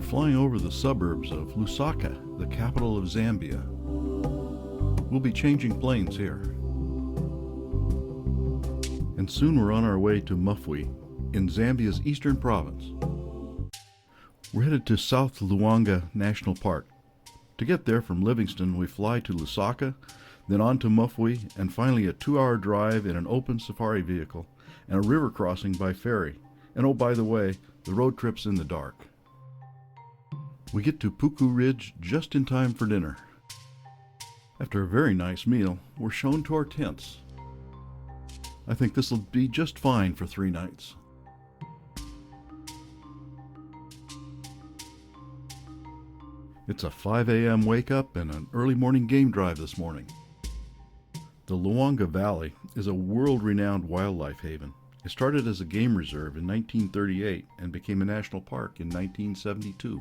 flying over the suburbs of Lusaka, the capital of Zambia. We'll be changing planes here. And soon we're on our way to Mufwi in Zambia's eastern province. We're headed to South Luangwa National Park. To get there from Livingston, we fly to Lusaka, then on to Mufwi, and finally a 2-hour drive in an open safari vehicle and a river crossing by ferry. And oh, by the way, the road trip's in the dark. We get to Puku Ridge just in time for dinner. After a very nice meal, we're shown to our tents. I think this will be just fine for 3 nights. It's a 5 a.m. wake up and an early morning game drive this morning. The Luangwa Valley is a world-renowned wildlife haven. It started as a game reserve in 1938 and became a national park in 1972.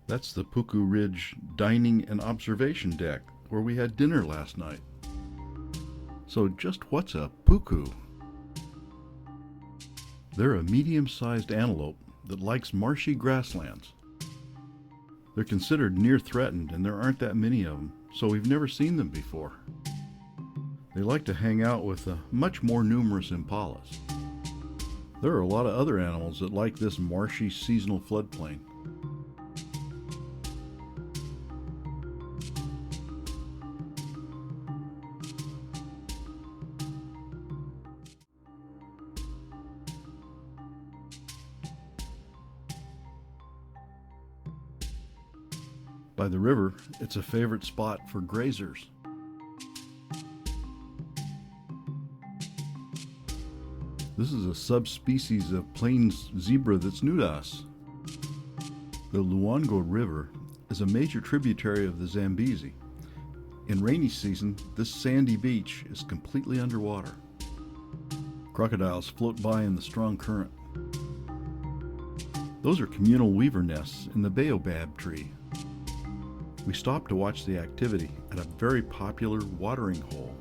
That's the Puku Ridge dining and observation deck where we had dinner last night. So just what's a puku? They're a medium-sized antelope that likes marshy grasslands. They're considered near threatened and there aren't that many of them, so we've never seen them before. They like to hang out with much more numerous impalas. There are a lot of other animals that like this marshy seasonal floodplain. By the river, it's a favorite spot for grazers. This is a subspecies of plains zebra that's new to us. The Luangwa River is a major tributary of the Zambezi. In rainy season, this sandy beach is completely underwater. Crocodiles float by in the strong current. Those are communal weaver nests in the baobab tree. We stopped to watch the activity at a very popular watering hole.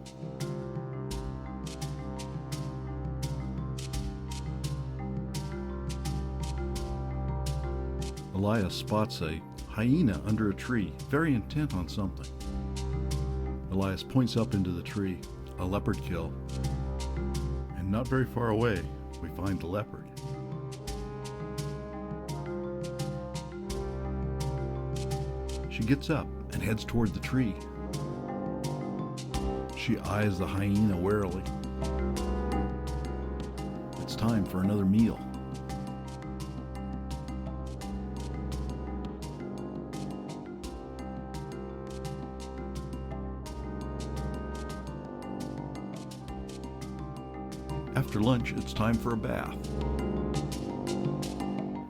Elias spots a hyena under a tree, very intent on something. Elias points up into the tree, a leopard kill, and not very far away, we find the leopard. She gets up and heads toward the tree. She eyes the hyena warily. It's time for another meal. After lunch, it's time for a bath.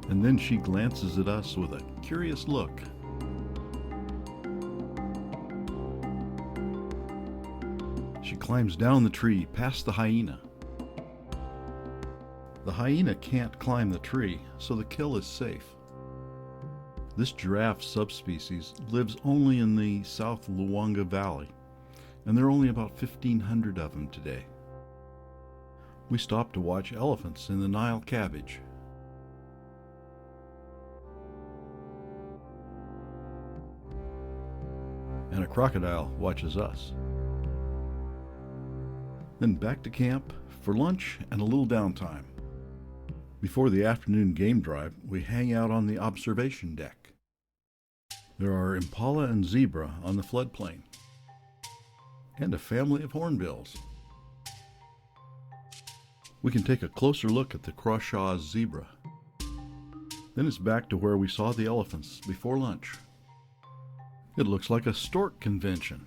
And then she glances at us with a curious look. She climbs down the tree past the hyena. The hyena can't climb the tree, so the kill is safe. This giraffe subspecies lives only in the South Luangwa Valley, and there are only about 1,500 of them today. We stopped to watch elephants in the Nile cabbage. And a crocodile watches us. Then back to camp for lunch and a little downtime. Before the afternoon game drive, we hang out on the observation deck. There are impala and zebra on the floodplain, and a family of hornbills. We can take a closer look at the Crawshay zebra. Then it's back to where we saw the elephants before lunch. It looks like a stork convention.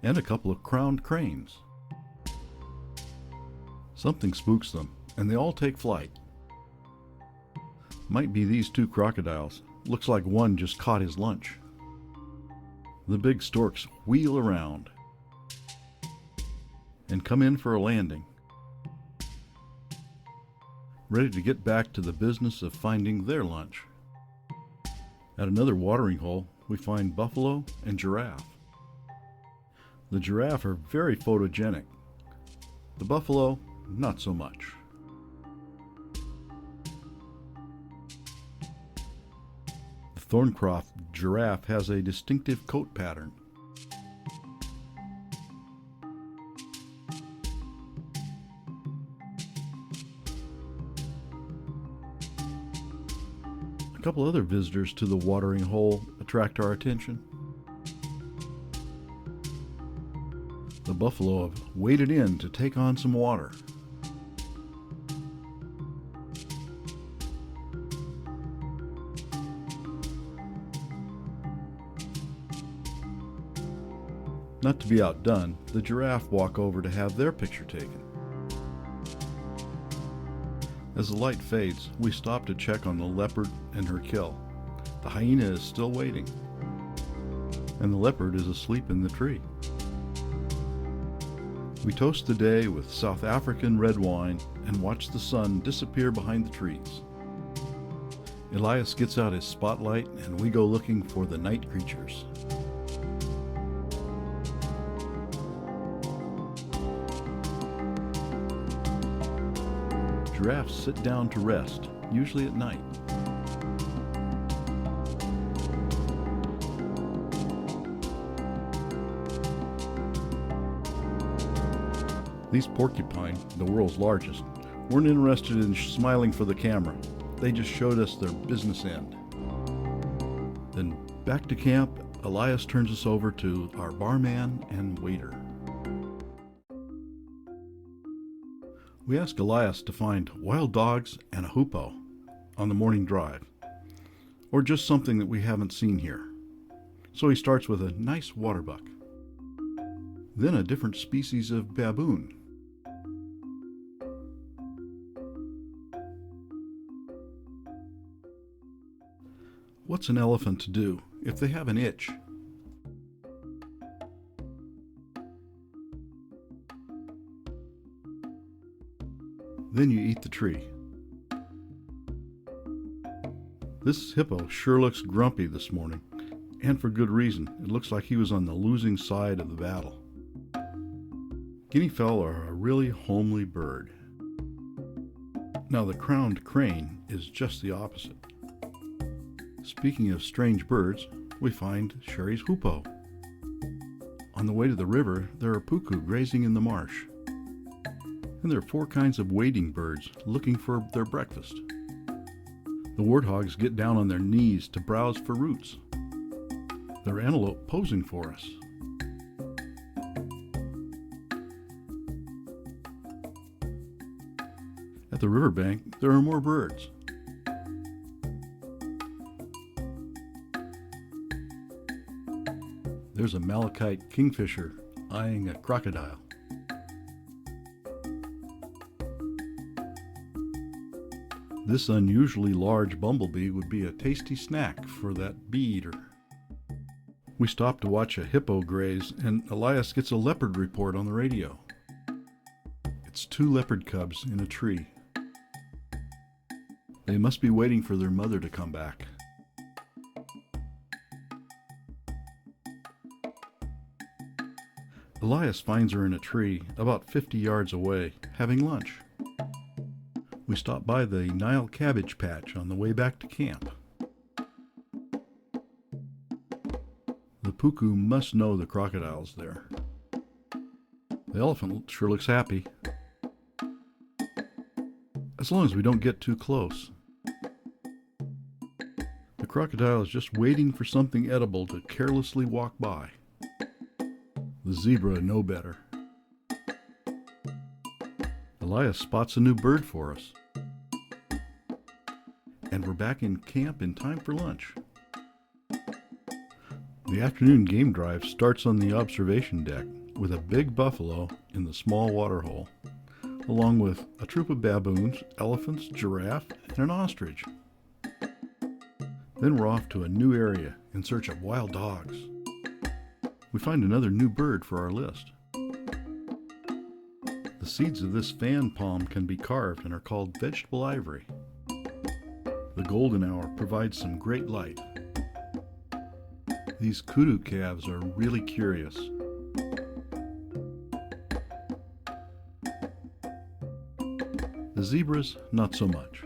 And a couple of crowned cranes. Something spooks them, and they all take flight. Might be these 2 crocodiles. Looks like one just caught his lunch. The big storks wheel around and come in for a landing, ready to get back to the business of finding their lunch. At another watering hole, we find buffalo and giraffe. The giraffe are very photogenic. The buffalo, not so much. Thornicroft giraffe has a distinctive coat pattern. A couple other visitors to the watering hole attract our attention. The buffalo have waded in to take on some water. Not to be outdone, the giraffe walk over to have their picture taken. As the light fades, we stop to check on the leopard and her kill. The hyena is still waiting, and the leopard is asleep in the tree. We toast the day with South African red wine and watch the sun disappear behind the trees. Elias gets out his spotlight and we go looking for the night creatures. Giraffes sit down to rest, usually at night. These porcupine, the world's largest, weren't interested in smiling for the camera. They just showed us their business end. Then back to camp, Elias turns us over to our barman and waiter. We ask Elias to find wild dogs and a hoopoe on the morning drive, or just something that we haven't seen here. So he starts with a nice waterbuck, then a different species of baboon. What's an elephant to do if they have an itch? Then you eat the tree. This hippo sure looks grumpy this morning, and for good reason. It looks like he was on the losing side of the battle. Guinea fowl are a really homely bird. Now the crowned crane is just the opposite. Speaking of strange birds, we find Sherry's hoopoe. On the way to the river, there are puku grazing in the marsh. And there are 4 kinds of wading birds looking for their breakfast. The warthogs get down on their knees to browse for roots. There are antelope posing for us. At the riverbank, there are more birds. There's a malachite kingfisher eyeing a crocodile. This unusually large bumblebee would be a tasty snack for that bee eater. We stop to watch a hippo graze, and Elias gets a leopard report on the radio. It's 2 leopard cubs in a tree. They must be waiting for their mother to come back. Elias finds her in a tree about 50 yards away, having lunch. We stop by the Nile cabbage patch on the way back to camp. The puku must know the crocodile's there. The elephant sure looks happy. As long as we don't get too close. The crocodile is just waiting for something edible to carelessly walk by. The zebra know better. Elias spots a new bird for us. And we're back in camp in time for lunch. The afternoon game drive starts on the observation deck with a big buffalo in the small water hole, along with a troop of baboons, elephants, giraffe, and an ostrich. Then we're off to a new area in search of wild dogs. We find another new bird for our list. The seeds of this fan palm can be carved and are called vegetable ivory. The golden hour provides some great light. These kudu calves are really curious. The zebras, not so much.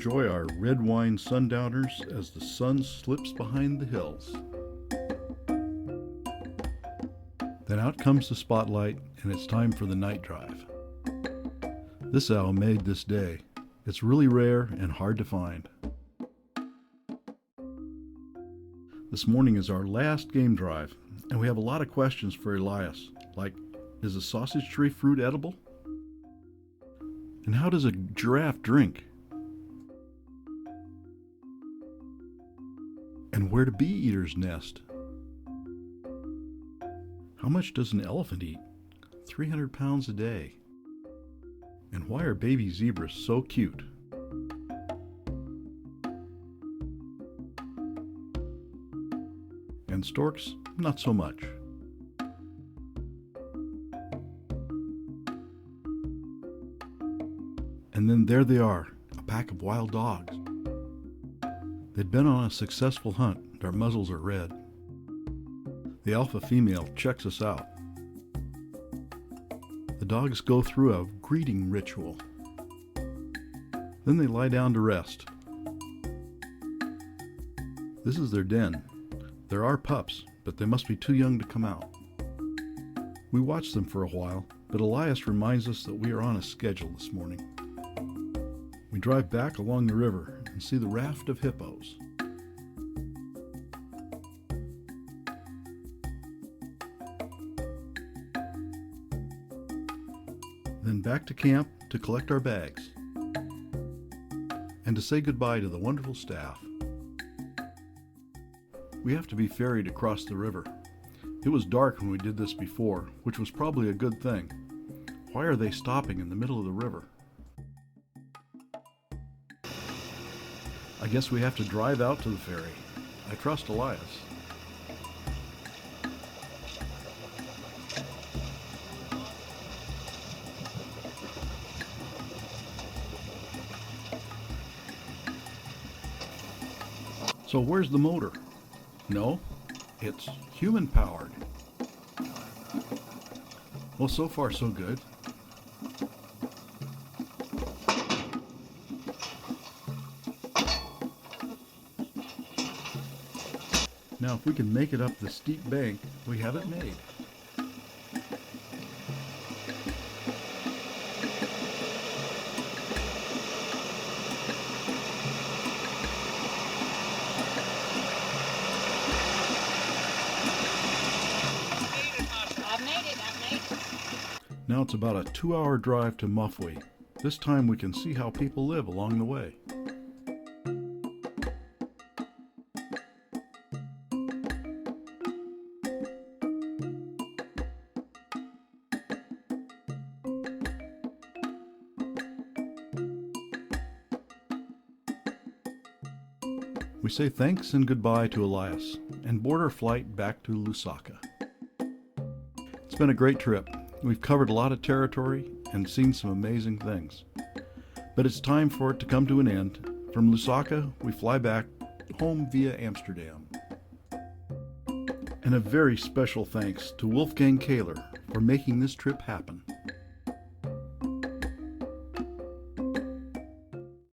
enjoy our red wine sundowners as the sun slips behind the hills. Then out comes the spotlight, and it's time for the night drive. This owl made this day. It's really rare and hard to find. This morning is our last game drive, and we have a lot of questions for Elias, like, is a sausage tree fruit edible? And how does a giraffe drink? And where do bee eaters nest? How much does an elephant eat? 300 pounds a day. And why are baby zebras so cute? And storks, not so much. And then there they are, a pack of wild dogs. They'd been on a successful hunt. Their muzzles are red. The alpha female checks us out. The dogs go through a greeting ritual. Then they lie down to rest. This is their den. There are pups, but they must be too young to come out. We watch them for a while, but Elias reminds us that we are on a schedule this morning. We drive back along the river and see the raft of hippos. Then back to camp to collect our bags and to say goodbye to the wonderful staff. We have to be ferried across the river. It was dark when we did this before, which was probably a good thing. Why are they stopping in the middle of the river? I guess we have to drive out to the ferry. I trust Elias. So where's the motor? No, it's human powered. Well, so far so good. Now if we can make it up the steep bank, we have it made. Now it's about a 2-hour drive to Mufwee. This time we can see how people live along the way. We say thanks and goodbye to Elias and board our flight back to Lusaka. It's been a great trip. We've covered a lot of territory and seen some amazing things. But it's time for it to come to an end. From Lusaka, we fly back home via Amsterdam. And a very special thanks to Wolfgang Kahler for making this trip happen.